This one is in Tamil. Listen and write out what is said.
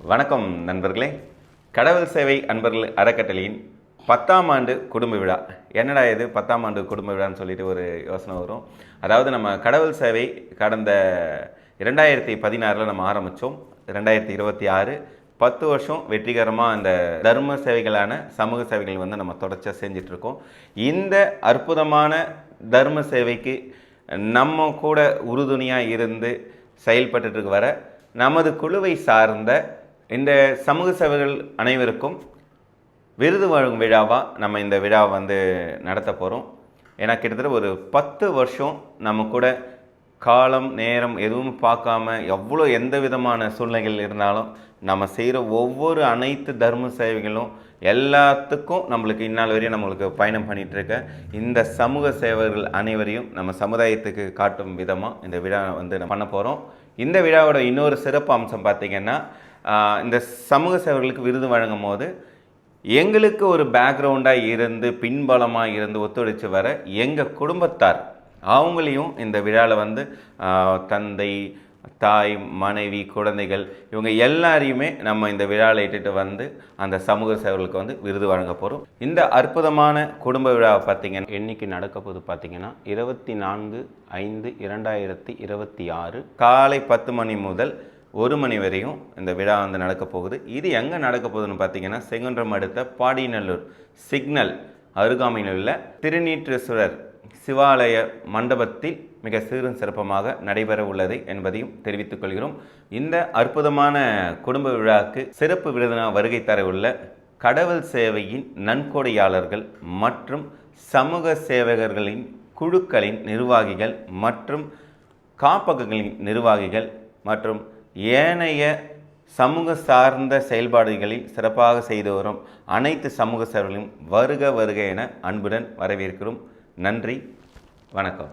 வணக்கம் நண்பர்களே. கடவுள் சேவை அன்பர்கள் அறக்கட்டளையின் 10ஆம் ஆண்டு குடும்ப விழா. என்னடா இது 10ஆம் ஆண்டு குடும்ப விழான்னு சொல்லிட்டு ஒரு யோசனை வரும். அதாவது நம்ம கடவுள் சேவை கடந்த 2016 நம்ம ஆரம்பித்தோம். 2026 10 வருஷம் வெற்றிகரமாக அந்த தர்ம சேவைகளான சமூக சேவைகள் நம்ம தொடர்ச்சியாக செஞ்சிட்ருக்கோம். இந்த அற்புதமான தர்ம சேவைக்கு நம்ம கூட உறுதுணையாக இருந்து செயல்பட்டு வர நமது குழுவை சார்ந்த இந்த சமூக சேவைகள் அனைவருக்கும் விருது வழங்கும் விழாவாக நம்ம இந்த விழாவை நடத்த போகிறோம். ஏன்னா கிட்டத்தட்ட ஒரு 10 வருஷம் நம்ம கூட காலம் நேரம் எதுவும் பார்க்காம எவ்வளோ எந்த விதமான சூழ்நிலைகள் இருந்தாலும் நம்ம செய்கிற ஒவ்வொரு அனைத்து தர்ம சேவைகளும் எல்லாத்துக்கும் நம்மளுக்கு இந்நாள் வரையும் நம்மளுக்கு பயணம் பண்ணிகிட்ருக்க இந்த சமூக சேவைகள் அனைவரையும் நம்ம சமுதாயத்துக்கு காட்டும் விதமாக இந்த விழா பண்ண போகிறோம். இந்த விழாவோட இன்னொரு சிறப்பு அம்சம் பார்த்திங்கன்னா, இந்த சமூக சேவைகளுக்கு விருது வழங்கும் போது எங்களுக்கு ஒரு பேக்ரவுண்டாக இருந்து பின்பலமாக இருந்து ஒத்துழைச்சி வர எங்கள் குடும்பத்தார் அவங்களையும் இந்த விழாவில் தந்தை, தாய், மனைவி, குழந்தைகள் இவங்க எல்லாரையுமே நம்ம இந்த விழாவில் இட்டுட்டு அந்த சமூக சேவைகளுக்கு விருது வழங்க போகிறோம். இந்த அற்புதமான குடும்ப விழாவை பார்த்திங்கன்னா என்னைக்கு நடக்க போது பார்த்திங்கன்னா 24/5/2026 காலை 10 மணி முதல் 1 மணி வரையும் இந்த விழா நடக்க போகுது. இது எங்கே நடக்க போகுதுன்னு பார்த்தீங்கன்னா, செங்குன்றம் அடுத்த பாடிநல்லூர் சிக்னல் அருகாமையில் உள்ள திருநீற்றேஸ்வரர் சிவாலய மண்டபத்தில் மிக சீரும் சிறப்பமாக நடைபெற உள்ளது என்பதையும் தெரிவித்துக் கொள்கிறோம். இந்த அற்புதமான குடும்ப விழாவுக்கு சிறப்பு விருதினாக வருகை தர உள்ள கடவுள் சேவையின் நன்கொடையாளர்கள் மற்றும் சமூக சேவகர்களின் குழுக்களின் நிர்வாகிகள் மற்றும் காப்பகங்களின் நிர்வாகிகள் மற்றும் ஏனைய சமூக சார்ந்த செயல்பாடுகளில் சிறப்பாக செய்து வரும் அனைத்து சமூக சேவைகளையும் வருக வருக என அன்புடன் வரவேற்கிறோம். நன்றி, வணக்கம்.